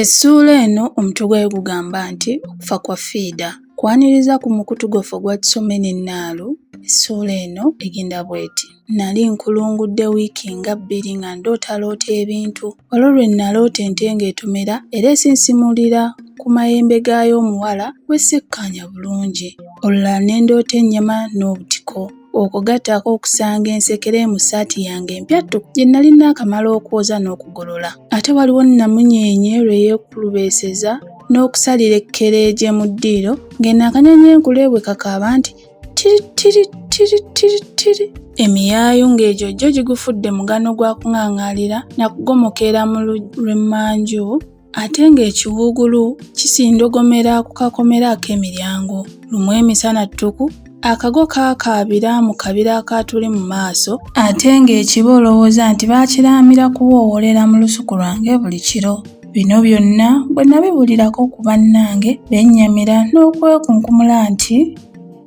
Essuula eno omutwe gwayo gugamba nti okufa kwa Fiida kwaniriza ku mukutu gwaffe gwa Tusomeni Nnaalu. Essuula eno egenda bw'eti: nali nkulungudde wiiki nga 2 nga ndootaloota ebintu. Olwo lwe naloota ente ng'etomera era esinsimulira ku mayembe gaayo omuwala gwe sikkaanya bulungi. Olulala ne ndoota ennyama n'obutiko. Okwo gattako okusanga ensekere mu ssaati yange empyattu gye nali naakamala okwoza n'okugolola. Ate waliwo namunyeenye lwe yeekulubeeseza n'okusalira ekkereeje mu ddiiro ng'eno akanyonyi enkule bwe kakaaba nti tiri tiri tiri tiri tiri. Emiyaayu ng'ejjojjo gigufudde mugano gwa kuŋŋaŋaalira na kugomokera mu lw'emmanju, ate ng'ekiwuugulu kisindogomera ku kakomera ak'emiryango. Lumu emisana ttuku akago kaakaabira mu kabira akatuli mu maaso, ate ng'ekiba olowooza nti baakiraamira kuwoowolera mu lusuku lwange buli kiro. Bino byonna bwe nabibuulirako ku bannange bennyamira n'okwekunkumula nti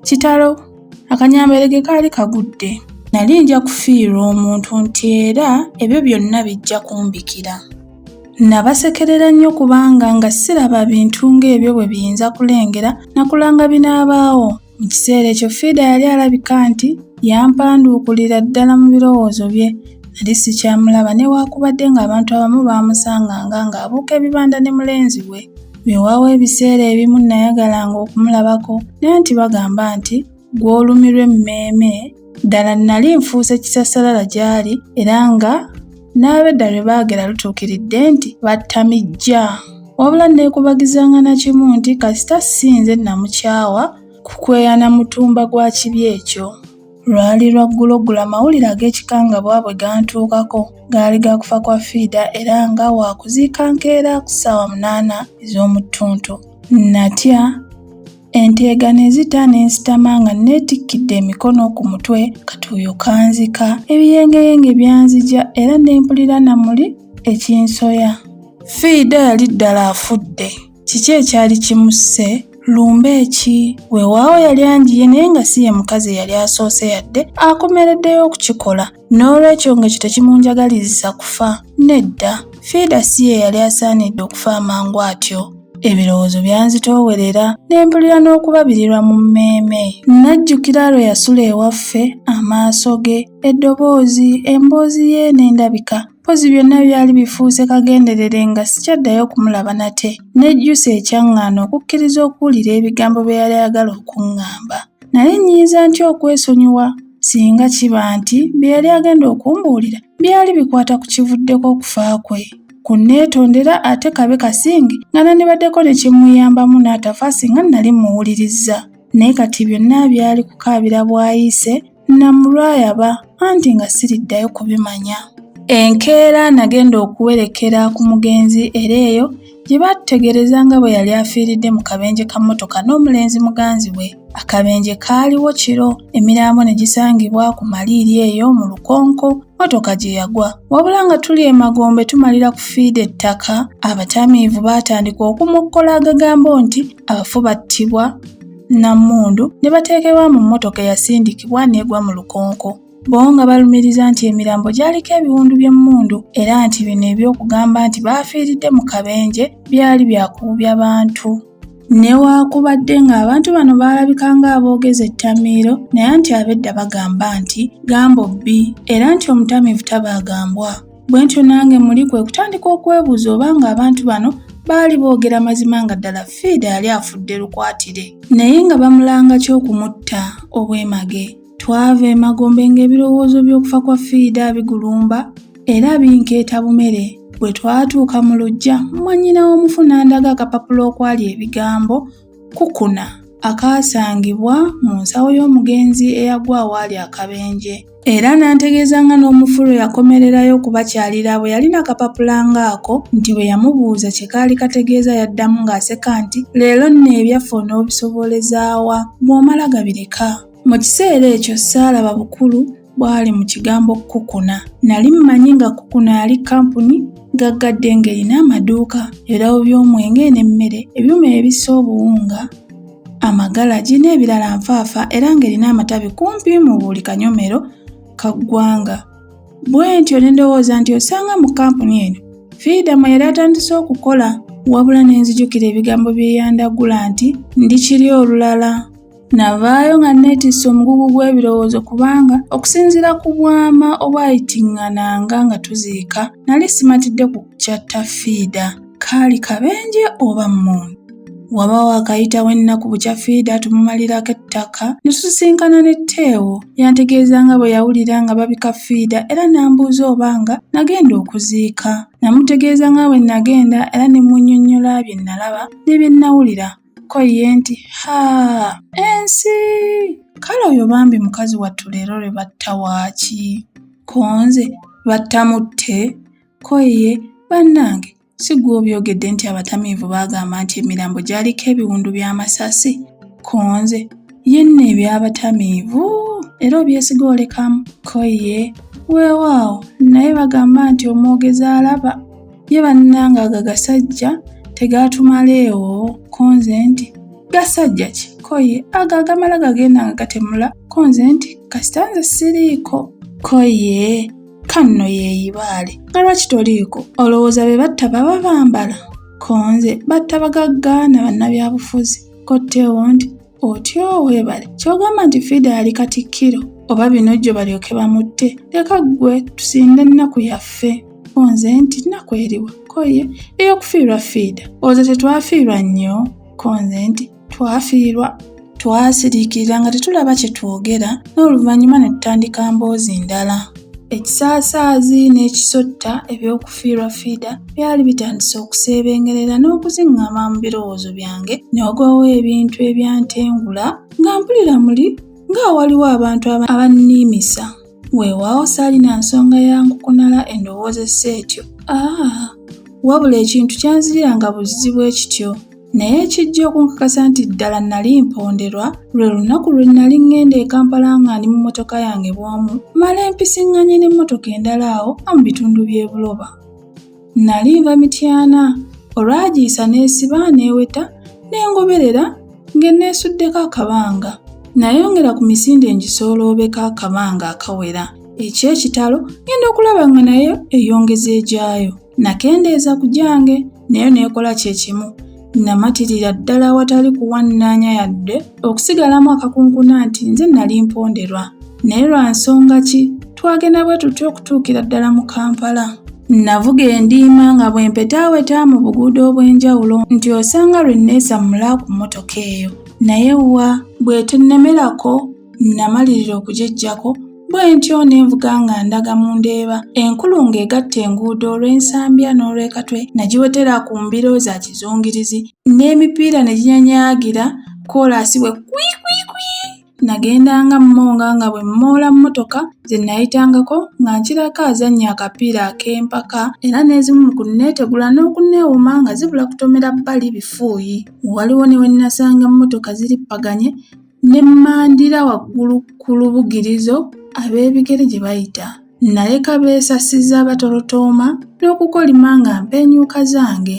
kitalo, akanyamberege kaali kagudde. Nali nja kufiirwa omuntu nti era ebyo byonna bijja kumbikira. Nabasekerera nnyo kubanga nga siraba bintu ng'ebyo bwe biyinza kulengera na kulanga binaabaawo. Mu kiseera ekyo Fiida yali alabika nti yampanduukulira ddala mu birowoozo bye. Nali sikyamulaba newaakubadde ng'abantu abamu baamusanganga ng'abuuka ebibanda ne mulenzi we. Weewaawo ebiseera ebimu nayagalanga okumulabako naye nti bagamba nti gw'olumirwa emmeeme. Ddala nali nfuuse kisassalala gy'ali era nga n'ab'edda lwe baagera lutuukiridde nti battamijja. Wabula neekubagizanga na kimu nti kasita sinze namukyawa kukweyana mutumba gwa kibi ekyo. Lwali lwa ggulogula amawulire ag'ekikangabwa bwe gantuukako gaali ga kufa kwa Fiida era nga waakuziika nkeera ku ssaawa 8 ez'omu ttuntu. Natya enteega ne zita ne nsitama nga neetikkidde emikono ku mutwe, katuuyo kanzika, ebiyengeyenge byanzija era ne mpulira na muli ekinsoya. Fiida yali ddala afudde. Kiki ekyali kimusse? Lumbe ki? Weewaawo yali anjiye naye nga si ye mukazi yali asoose yadde akomereddeyo okukikola, n'olwekyo ng'ekyo tekimunjagalizisa kufa. Nedda, Fiida si ye yali asaanidde okufa amangu atyo. Ebirowoozo byanzitoowerera ne mpulira n'okubabirirwa mu mmeeme. Najjukira lwe yasula ewaffe, amaaso ge, eddoboozi, emboozi ye n'endabika. Mpozi byonna byali bifuuse kagenderere nga sikyaddayo kumulaba nate. Nejjusa ekyaŋŋaana okukkiriza okuwulira ebigambo bye yali ayagala okuŋŋamba. Nali nnyinza ntya okwesonyiwa singa kiba nti bye yali agenda okumbuulira byali bikwata ku kivuddeko okufa kwe. Kunneetondera ate kabe kasinge nga nandibaddeko ne kimuyambamu n'atafa singa nali muwulirizza. Naye kati byonna byali kukaabira bwayise namulwayaba anti nga siriddayo kubimanya. Enkeera nagenda okuwerekera ku mugenzi era eyo gye batutegereza nga bwe yali afiiridde mu kabenje ka mmotoka n'omulenzi muganzi we. Akabenje kaaliwo kiro, emirambo ne gisangibwa ku maliiri eyo mu lukonko mmotoka gye yagwa. Wabula nga tuli emagombe tumalira ku Fiida ettaka, abatamiivu baatandika okumukkola agagambo nti abafu battibwa Nammundu ne bateekebwa mu mmotoka eyasindikibwa n'egwa mu lukonko. Bo nga balumiriza nti emirambo gyaliko ebiwundu by'emmundu era nti bino eby'okugamba nti baafiiridde mu kabenje byali byakuubya bantu. Newaakubadde ng'abantu bano baalabika ng'aboogeza ettamiiro naye nti ab'edda bagamba nti gambo bbi era nti omutamiivu tabaagambwa. Bwe ntyo nange muli kwe kutandika okwebuuza oba ng'abantu bano baali boogera mazima nga ddala Fiida yali afudde lukwatire naye nga bamulanga ky'okumutta obwemage. Twava emagombe ng'ebirowoozo by'okufa kwa Fiida bigulumba era binkeeta bumere. Bwe twatuuka mu luggya, mwannyina w'omufu n'andaga akapapula okwali ebigambo kukuna akaasangibwa mu nsawo y'omugenzi eyagwa awaali akabenje. Era n'antegeeza nga n'omufu lwe yakomererayo kubakyalira bwe yalina akapapula ng'ako nti bwe yamubuuza kye kaali kategeeza yaddamu ng'aseka nti leero nno ebyaffe onoobisobolezaawa bw'omala gabireka. Mu kiseera ekyo saalaba bukulu bwali mu kigambo kukuna. Nali mmanyi nga kukuna yali kampuni gaggadde ng'erina amaduuka, ebirabo by'omwenge n'emmere, ebyuma ebissa obuwunga, amagalagi n'ebirala nfaafa era ng'erina amatabi kumpi mu buli kanyomero ka ggwanga. Bwe ntyo ne ndowooza nti osanga mu kampuni eno Fiida mwe yali atandise okukola wabula ne nzijukira ebigambo bye yandagula nti ndikiri olulala. Navaayo nga neetisse omugugu gw'ebirowoozo kubanga okusinziira ku bwama obwayitiŋŋananga nga tuziika nali simatidde ku kyatta Fiida. Kaali kabenje oba mmundu. Wabaawo akayitawo ennaku bukya Fiida tumumalirako ettaka ne tusisinkana ne Teewo. Yantegeeza nga bwe yawulira nga babika Fiida era n'ambuuza oba nga nagenda okuziika. Namutegeeza nga bwe nagenda era ne munnyonnyola bye nalaba ne bye nawulira. Ko ye nti ensi kale oyo bambi mukazi wattu leero lwe batta waaki? Konze battamutte? Ko ye bannange si gwe obyogedde nti abatamiivu baagamba nti emirambo gyaliko ebiwundu by'amasasi? Konze yenna eby'abatamiivu era obyesiga olekamu? Ko ye weewaawo naye bagamba nti omwogezi alaba. Ye bannange ago gasajja tegatumaleewo. Konze nti gasajja ki? Ko ye ago agamala gagenda nga gatemula. Konze nti kasita nze siriiko. Ko ye kanno yeeyibaale nga lwaki toliiko? Olowooza be batta baba bambala? Konze batta bagagga na bannabyabufuzi. Ko Teewo nti otyo weebale kyogamba nti Fiida yali katikkiro oba bino jjo balyoke bamutte? Leka ggwe tusinde ennaku yaffe. Konze nti nnaku eriwa? Ko ye ey'okufiirwa Fiida. Olowooza tetwafiirwa nnyo? Konze nti twafiirwa. Twasiriikirira nga tetulaba kye twogera n'oluvannyuma ne tutandika mboozi ndala. Ekisaasaazi n'ekisotta eby'okufiirwa Fiida byali bitandise okuseebengerera n'okuziŋŋama mu birowoozo byange ne wagwawo ebintu ebyantengula nga mpulira muli nga waliwo abantu abanniimisa. Weewaawo saalina nsonga ya nkukunala endowoozesa etyo. Wabula ekintu kyanziranga buzibu ekityo naye ekijja okunkakasa nti ddala nali mponderwa lwe lunaku lwe nali ŋŋenda e Kampala nga ndi mu mmotoka yange bw'omu mala empisiŋŋanye n'emmotoka endala awo mu bitundu by'e Buloba. Nali nva Mityana olwagiisa neesiba neeweta n'engoberera ng'enneesuddeko akabanga. Nayongera ku misinde ngisooloobeko akabanga akawera. Eky'ekitalo ngenda okulaba nga naye eyongeza egyayo. Nakendeeza ku gyange naye neekola kye kimu. Namatirira ddala awatali kuwannaanya yadde okusigalamu akakunkuna nti nze nali mponderwa. Naye lwa nsonga ki twagenda bwe tutyo okutuukira ddala mu Kampala. Navuga endiima nga bwe mpetaaweta mu buguudo obw'enjawulo nti osanga lwe nneesammula ku mmotoka eyo. Naye wa bwe tennemerako namalirira okugejjako bwe ntyo n'envuga nga ndaga mu Ndeeba. Enkulu ng'egatta enguudo olw'ensambya n'olw'ekatwe nagiwetera ku mbiro za kizungirizi n'emipiira ne ginyanyaagira koolaasi bwe kwikwikwi. Nagendanga mmonga nga bwe mmoola mmotoka ze nayitangako nga nkirako azannya akapiira ak'empaka era n'ezimu ku nneetegula n'okunneewuma nga zibula kutomera bbali bifuuyi. Waliwo ne we nnasanga mmotoka zirippaganye ne mmandira waggulu ku lubugirizo ab'ebigere gye bayita. Naleka beesasizza abatolotooma n'okukolima nga mpenyuuka zange.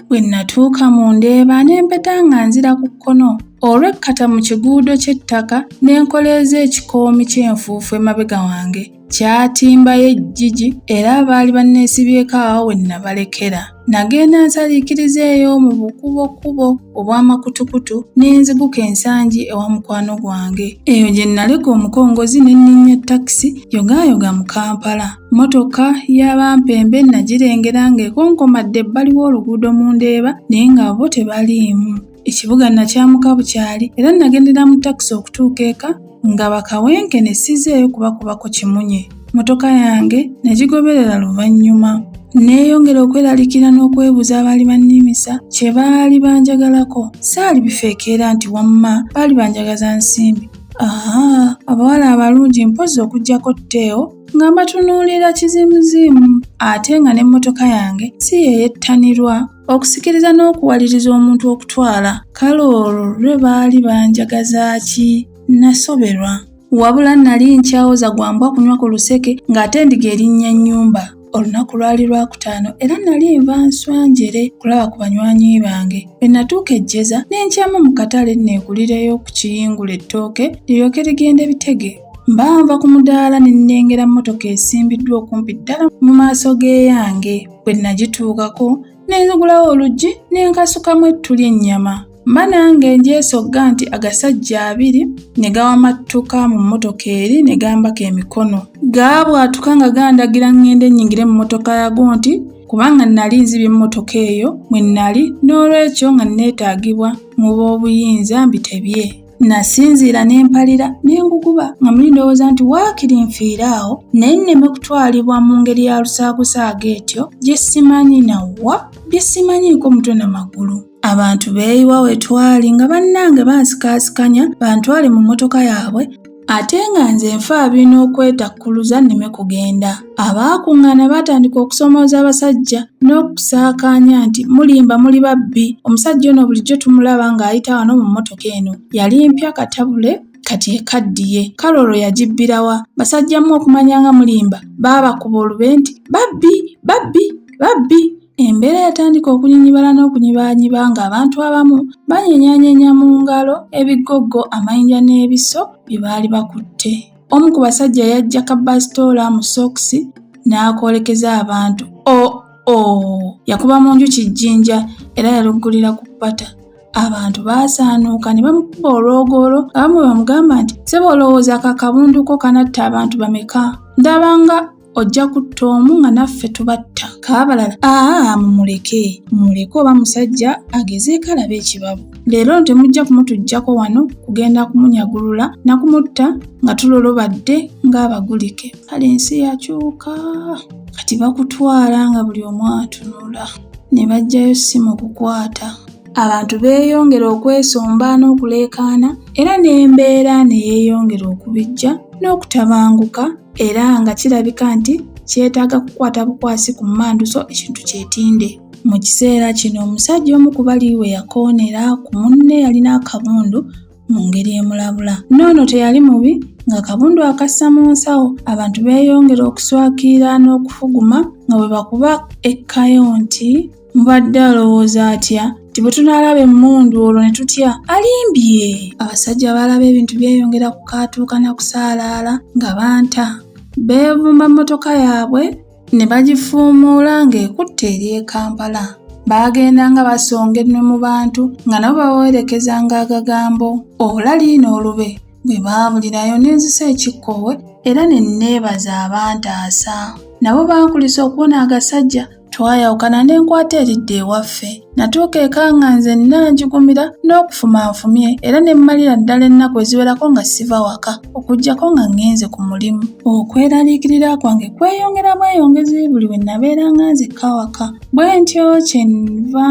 Bwe natuuka mu Ndeeba ne mpeta nga nzira ku kkono olw'ekkata mu kiguudo ky'ettaka n'enkoleeza ekikoomi ky'enfuufu emabega wange. Kyatimbayo ejjiji era abaali banneesibyeko awo we nabalekera. Nagenda nsaliikiriza eyo mu bukubokubo obw'amakutukutu n'enziguka ensangi ewa mukwano gwange. Eyo gye naleka omukongozi ne nninnya takisi yogaayoga mu Kampala. Mmotoka y'abampembe nagirengera ng'ekonkomadde ebbali w'oluguudo mu Ndeeba naye nga bo tebaliimu. Ekibuga nakyamuka bukyali era nagendera mu takisi okutuuka eka nga bakawenke ne sizeeyo kubakubako kimunye. Mmotoka yange nagigoberera luvannyuma. Neeyongera okweralikira n'okwebuuza abaali banniimisa kye baali banjagalako. Saali bifeekeera nti wamma baali banjagaza nsimbi. Abawala abalungi mpozzi okuggyako Teewo nga mbatunuulira kizimuzimu ate nga n'emmotoka yange si yeeyettanirwa okusikiriza n'okuwaliriza omuntu okutwala. Kale olwo lwe baali banjagaza ki? Nasoberwa. Wabula nali nkyawoza gwambwa kunywa ku luseke ng'ate ndiga erinnya nnyumba. Olunaku lwali Lwakutaano era nali nva nswanjere kulaba ku banywanyi bange. Bwe natuuka ejjeza ne nkyama mu katale neegulireyo ku kiyingula ettooke liryoke ligende Bitege. Mbanva ku mudaala ne nnengera mmotoka esimbiddwa okumpi ddala mu maaso g'eyange. Bwe nagituukako ne nzigulawo oluggi ne nkasukamu ettu ly'ennyama. Mba nange njeesogga nti agasajja 2 ne gawamattuka mu mmotoka eri ne gambako emikono. Gaabwatuka nga gandagira ngende nnyingire mu mmotoka yago nti kubanga nali nzibye emmotoka eyo mwe nali n'olwekyo nga neetaagibwa mu b'obuyinza mbitebye. Nasinziira ne mpalira ne nguguba nga muli ndowooza nti waakiri nfiiraawo naye nneme kutwalibwa mu ngeri ya lusaakusaaga etyo gye simanyi nawwa bye simanyiiko mutwe na magulu. Abantu beeyiwa we twali nga bannange bansikaasikanya bantwale mu mmotoka yaabwe ate nga nze nfa birina okwetakkuluza nneme kugenda. Abaakuŋŋaana baatandika okusomooza abasajja n'okusaakaanya nti mulimba muli babbi. Omusajja ono bulijjo tumulaba ng'ayita wano mu mmotoka eno. Yali mpya katabule kati ekaddiye. Kale olwo yagibbirawa? Basajjamu okumanya nga mulimba baabakuba olube nti babbi babbi babbi. Embeera yatandika okunyinyibala n'okunyibaanyiba ng'abantu abamu banyenyaanyenya mu ngalo ebigoggo, amayinja n'ebiso bye baali bakutte. Omu ku basajja yajja kabasitoola mu sokisi n'akoolekeza abantu. Yakuba mu nju kijjinja era yaluggulira ku ppata. Abantu baasaanuuka ne bamukuba olwogolo, abamu bamugamba nti ssebo olowooza ako akabunduko kanatta abantu bameka? Ndabanga ojja kutta omu nga naffe tubatta. Kaabalala mumuleke oba musajja agezeeko alabe ekibabu. Leero temujja kumutujjako wano kugenda kumunyagulula na kumutta nga tulolobadde ng'abagulike. Kale ensi yakyuka kati bakutwala nga buli omu atunula ne bajjayo ssimu kukwata. Abantu beeyongera okwesomba n'okuleekaana era n'embeera ne yeeyongera okubijja n'okutabanguka era nga kirabika nti kyetaaga kukwata bukwasi ku mmanduso ekintu kyetinde. Mu kiseera kino omusajja omu ku bali we yakoonera ku munne yalina akabundu mu ngeri emulabula. N'ono teyali mubi nga kabundu akassa mu nsawo. Abantu beeyongera okuswakira n'okufuguma nga bwe bakuba ekkayo nti mbadde alowooza atya nti bwe tunaalaba emmundu olwo ne tutya alimbye. Abasajja balaba ebintu byeyongera kukaatuuka na kusaalaala nga banta. Beevumba mmotoka yaabwe ne bagifuumuula ng'ekutte eri e Kampala. Baagenda nga basonga ennwe mu bantu nga nabo bawerekezanga agagambo olali n'olube. Bwe baabulirayo ne nzisa ekikkoowe era ne nneebaza abantaasa. Nabo bankulisa okubona agasajja. Twayawukana ne nkwata eridde ewaffe. Natuuka eka nga nze nanjigumira n'okufuma nfumye era ne mmalira ddala ennaku eziwerako nga siva waka okuggyako nga ngenze ku mulimu. Okweraliikirira kwange kweyongera bweyongezi buli we nabeera nga nzekka waka. Bwe ntyo kyenva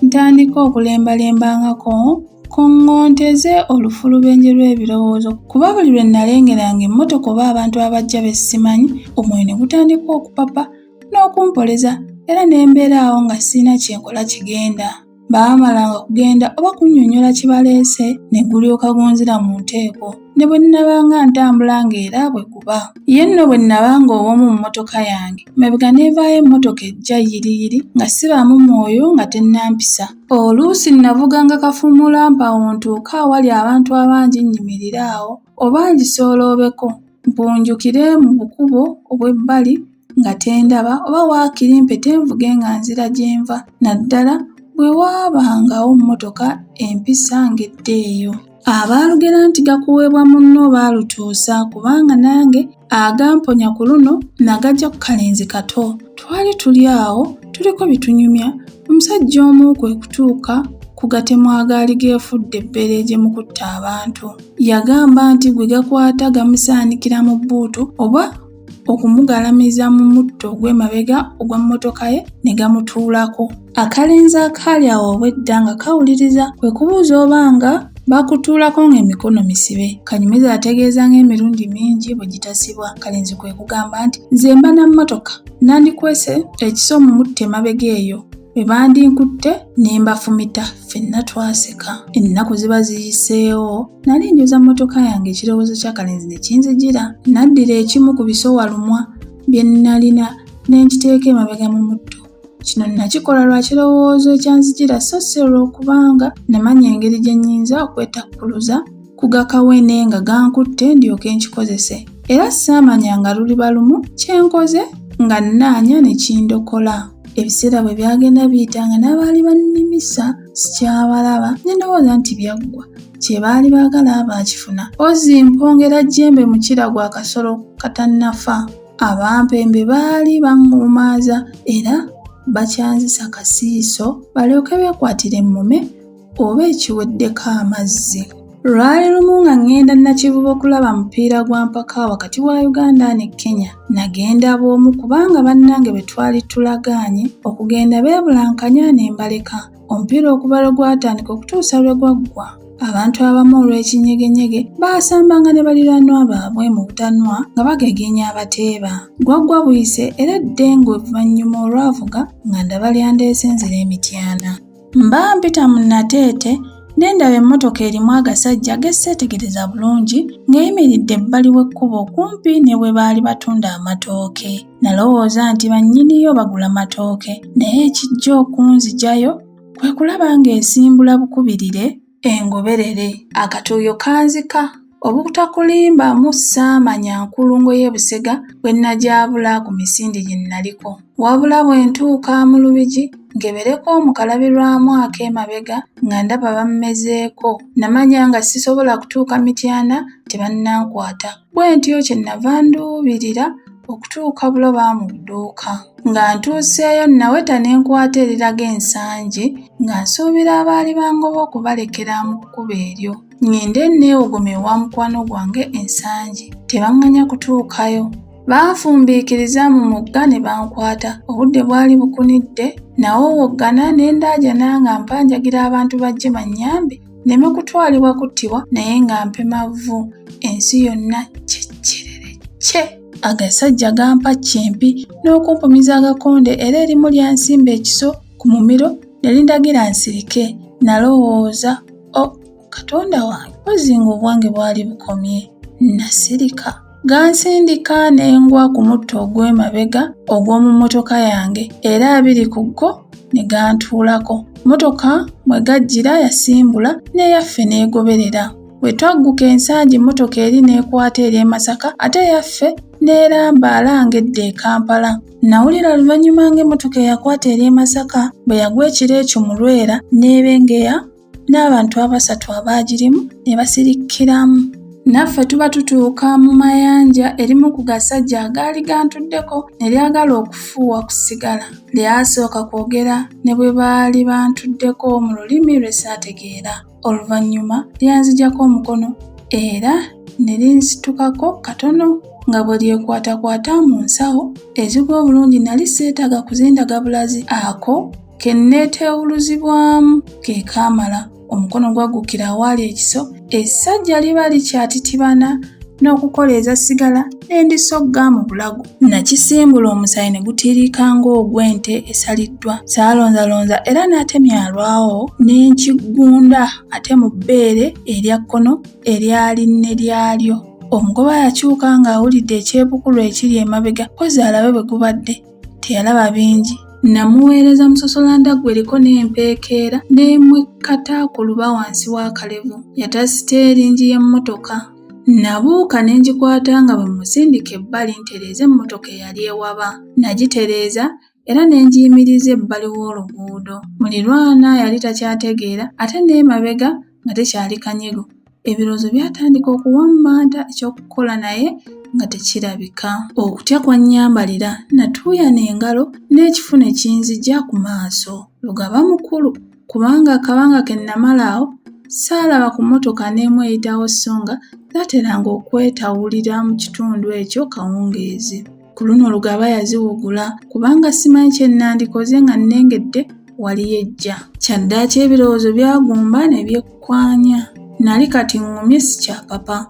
ntandika okulembalembangako kongonteze olufulubenje lw'ebirowoozo kuba buli lwe nalengeranga emmotoka oba abantu abajja bessimanyi omwoyo ne gutandika okupapa n'okumpoleza era n'embeera awo nga sirina kyenkola kigenda. Baamalanga kugenda oba kunnyonnyola kibaleese ne gulyoka gunzira mu nteeko ne bwe nnabanga ntambula ng'era bwe guba. Ye nno bwe nnabanga ow'omu mu mmotoka yange mabega neevaayo emmotoka ejja yiriyiri nga sibaamu mwoyo nga tennampisa. Oluusi nnavuganga kafuumulampa awo ntuuka awali abantu abangi nnyimirire awo oba ngisooloobeko mpunjukire mu bukubo obw'ebbali nga tendaba oba waakiri mpete nvuge nga nzira gye nva naddala bwe waabangawo mmotoka empisa ng'edda eyo. Abaalugera nti gakuweebwa munno baalutuusa kubanga nange agamponya ku luno nagajja ku kalenzi kato. Twali tuli awo tuliko bitunyumya. Omusajja omu kwe kutuuka ku gatemu agaali geefudde ebbere gye mu kutta abantu. Yagamba nti gwe gakwata gamusaanikira mu bbuutu oba okumugalamiza mu mutto ogw'emabega ogwa mmotoka ye ne gamutuulako. Akalenzi akaali awo obwedda nga kawuliriza kwe kubuuza obanga bakutuulako ng'emikono misibe. Kanyumiza ategeeza ng'emirundi mingi bwe gitasibwa. Kalenzi kwe kugamba nti nze mba na mmotoka nandikwese ekiso mu mutto emabega eyo. Bwe bandinkutte ne mbafumita ffenna twaseka. Ennaku ziba ziyiseewo nali njoza mmotoka yange ekirowoozo kya kalenzi ne kinzijira. Naddira ekimu ku bisowalumwa bye nnalina ne nkiteeka emabega mu mutto. Kino nakikola lwa kirowoozo ekyanzijira so si olw'okubanga namanya engeri gye nnyinza okwetakkuluza ku gakawene nga gankutte ndyoke nkikozese. Era saamanya nga luliba lumu kyenkoze nga nnaanya ne kindokola. Ebiseera bwe byagenda biyita nga n'abaali bannimisa sikyabalaba ne ndowooza nti byaggwa. Kye baali baagala baakifuna. Ozzi mpongera jjembe mukira gwa kasolo katannafa. Abampembe baali banguumaaza era bakyanzisa kasiiso balyoke beekwatire emmume oba ekiweddeko amazzi. Lwali lumu nga ngenda Nakivubo okulaba mupiira gwa mpaka wakati wa Uganda ne Kenya. Nagenda bw'omu kubanga bannange bwe twali tulagaanye okugenda beebulankanya ne mbaleka. Omupiira okuva lwe gwatandika okutuusa lwe gwaggwa. Abantu abamu olw'ekinyegenyege baasambanga ne baliraanwa baabwe mu butanwa nga bagegenya abateeba. Gwaggwa buyise era eddengo oluvannyuma olwavuga nga ndaba lyandeese nzira emityana. Mba mpita mu Nateete ne ndaba emmotoka erimu agasajja gesseetegereza bulungi ng'eyimiridde ebbali w'ekkubo okumpi ne bwe baali batunda amatooke. Nalowooza nti bannyiniyo bagula matooke naye ekijja okunzijayo kwe kulaba ng'esimbula bukubirire engoberere. Akatuuyo kanzika obutakulimbamu saamanya nkulungo y'Ebusega bwe nagyabula ku misinde gye naliko. Wabula bwe ntuuka mu Lubigi ngebereko mu kalabirwamu ak'emabega nga ndaba bammezeeko. Namanya nga sisobola kutuuka Mityana tebannankwata. Bwe ntyo kye nnava nduubirira okutuuka buloba mu dduuka. Nga ntuuseeyo naweta ne nkwata eriraga ensangi nga nsuubira abaali bangoba okubalekera mu kkubo eryo. Ngende neewogoma ewa mukwano gwange ensangi. Tebaŋŋanya kutuukayo. Banfumbiikiriza mu mugga ne bankwata. Obudde bwali bukunidde nawowoggana ne ndaajana nga mpanjagira abantu bajje bannyambe nneme kutwalibwa kuttibwa naye nga mpema vvu. Ensi yonna kyekirere kye. Agasajja gampa kyempi n'okumpumiza agakonde era erimu lyansimba ekiso ku mumiro ne lindagira nsirike. Nalowooza Katonda wange ozinga obwange bwali bukomye. Nasirika. Gansindika ne ngwa ku mutto ogw'emabega ogw'omu mmotoka yange era abiri ku go ne gantuulako. Mmotoka mwe gajjira yasimbula n'eyaffe n'egoberera. Bwe twagguka ensangi mmotoka eri n'ekwata eri e Masaka ate eyaffe n'erambaala ng'edda e Kampala. Nawulira oluvannyuma ng'emmotoka eyakwata eri e Masaka bwe yagwa ekiro ekyo mu Lwera n'ebengeya n'abantu abasatu abaagirimu ne basirikkiramu. Naffe tuba tutuuka mu mayanja erimu ku gasajja agaali gantuddeko ne lyagala okufuuwa ku sigala. Lyasooka kwogera ne bwe baali bantuddeko mu lulimi lwe saategeera. Oluvannyuma lyanzijako omukono era ne linsitukako katono nga bwe lyekwatakwata mu nsawo ezigwa obulungi nali seetaaga kuzindaga bulazi. Ako ke nneeteewuluzibwamu ke kaamala. Omukono gwaggukira awaali ekiso. Essajja liba likyatitibana n'okukola eza sigala n'endisogga mu bulago. Nakisimbula omusaayi ne gutiirika ng'ogw'ente esaliddwa. Saalonzalonza era n'atemya alwawo n'enkigunda ate mu bbeere erya kkono eryalinne lyalyo. Omugoba yakyuka ng'awulidde ekyebukulu ekiri emabega kozi alabe bwe gubadde. Teyalaba bingi. Namuweereza musosolandaggwa eriko n'empeekeera n'emwekkata ku luba wansi w'akalevu. Yatasiteeringi y'emmotoka. Nabuuka ne ngikwata nga bwe musindika ebbali ntereeza emmotoka eyali ewaba. Nagitereeza era ne ngiyimiriza ebbali w'oluguudo. Muliraanwa yali takyategeera ate n'emabega nga tekyali kanyego. Ebirowoozo byatandika okuwammanta ekyokukola naye nga tekirabika. Okutya kwannyambalira natuuyana engalo n'ekifu ne kinzija ku maaso. Lugaba mukulu kubanga akabanga ke namalaawo saalaba ku mmotoka n'emu eyitawo so nga zaateranga okwetawulira mu kitundu ekyo kawungeezi. Ku luno Lugaba yaziwugula kubanga simanyi kye nandikoze nga nnengedde waliyo ejja. Kyaddaaki ebirowoozo byagumba ne byekkwanya. Nali kati ngumye si kya papa.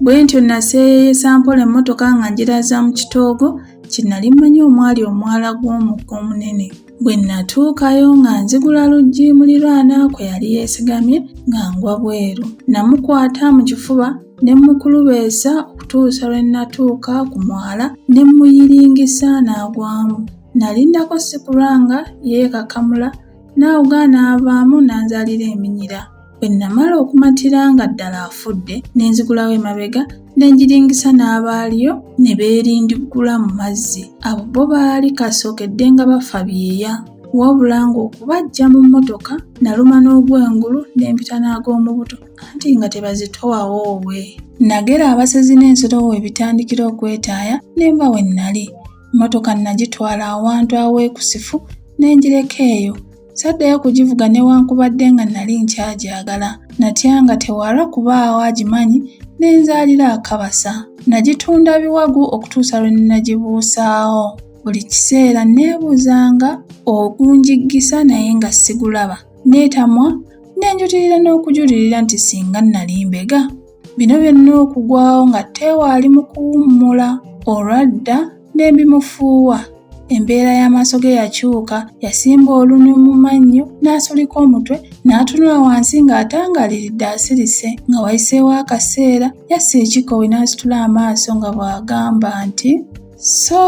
Bwe ntyo naseeyeyesa mpola emmotoka nga ngiraza mu kitoogo kye nali mmanyi omwali omwala gw'omugga omunene. Bwe natuukayo nga nzigula luggi muliraanwa kwe yali yeesigamye nga ngwa bweru. Namukwata mu kifuba ne mukulubeesa okutuusa lwe natuuka ku mwala ne muyiringisa n'agwamu. Nalindako sikulanga yeekakamula n'awuga n'avaamu n'anzaalira eminyira. Bwe namala okumatira nga ddala afudde ne nzigulawo emabega ne ngiringisa n'abaaliyo ne beerindiggula mu mazzi. Abo bo baali kasookedde nga bafa byeya. Wabula ng'okubajja mu mmotoka naluma n'ogwengulu ne mpita n'ag'omubuto anti nga tebazitowa wowe. Nagera abasezi n'ensolo we bitandikira okwetaaya ne nva we nnali. Mmotoka nagitwala awantu aweekusifu ne ngireka eyo. Saddayo kugivuga newankubadde nga nali nkyagyagala. Natya nga tewalwa kubaawo agimanyi ne nzaalira akabasa. Nagitunda biwagu okutuusa lwe nagibuusaawo. Buli kiseera neebuuzanga ogunjiggisa naye nga sigulaba. Neetamwa ne njutirira n'okujulirira nti singa nali mbega. Bino byonna okugwawo nga teewaali mu kuwummula. Olwadda ne mbimufuuwa. Embeera y'amaaso ge yakyuka, yasimba olunwe mu mannyo n'asulika omutwe n'atunula wansi ng'atangaaliridde asirise. Nga wayiseewo akaseera yassa ekikowe n'asitula amaaso nga bw'agamba nti so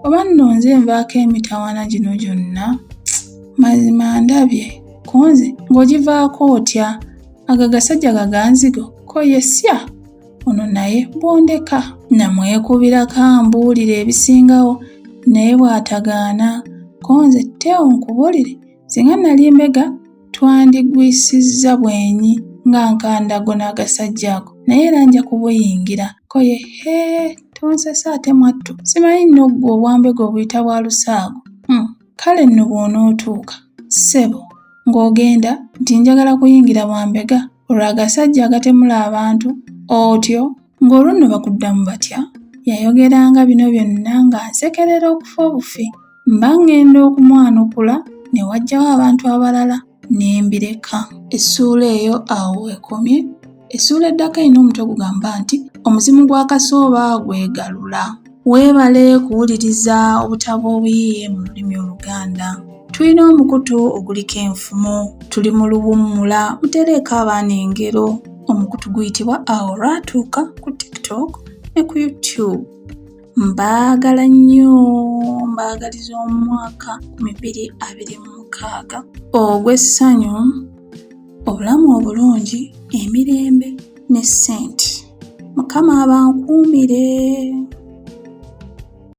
oba nno nze nvaako emitawaana gino gyonna. Mazima ndabye konze ng'ogivaako otya? Ago gasajja gaganzigo ko yesya ono naye bwondeka. Namwekubirako ambuulire ebisingawo naye bw'atagaana. Konze Teo nkubulire singa nali mbega twandigwisizza bwenyi nga nkandago n'agasajja ago naye era nja kubuyingira. Ko ye tonsesa ate mwattu simanyi nno ggwe obwambega obuyita bwa lusaago. Kale nno bw'onootuuka ssebo ng'ogenda nti njagala kuyingira bwambega olwo agasajja agatemula abantu otyo ng'olwo nno bakuddamu batya? Yayogeranga bino byonna ng'ansekerera okufa obufi. Mba ngenda okumwanukula ne wajjawo abantu abalala ne mbireka. Essuula eyo awo wekomye. Essuula eddako erina omutwe gugamba nti omuzimu gwa Kasooba gwegalula. Weebale kuwuliriza obutabo obuyiiye mu lulimi Oluganda. Tulina omukutu oguliko enfumo. Tuli mu luwummula mutereeko abaana engero. Omukutu guyitibwa Awo Lwatuuka ku TikTok ne ku YouTube. Mbaagala nnyo, mbaagaliza omwaka 2026 ogw'essanyu, obulamu obulungi, emirembe ne ssente. Mukama abankuumire.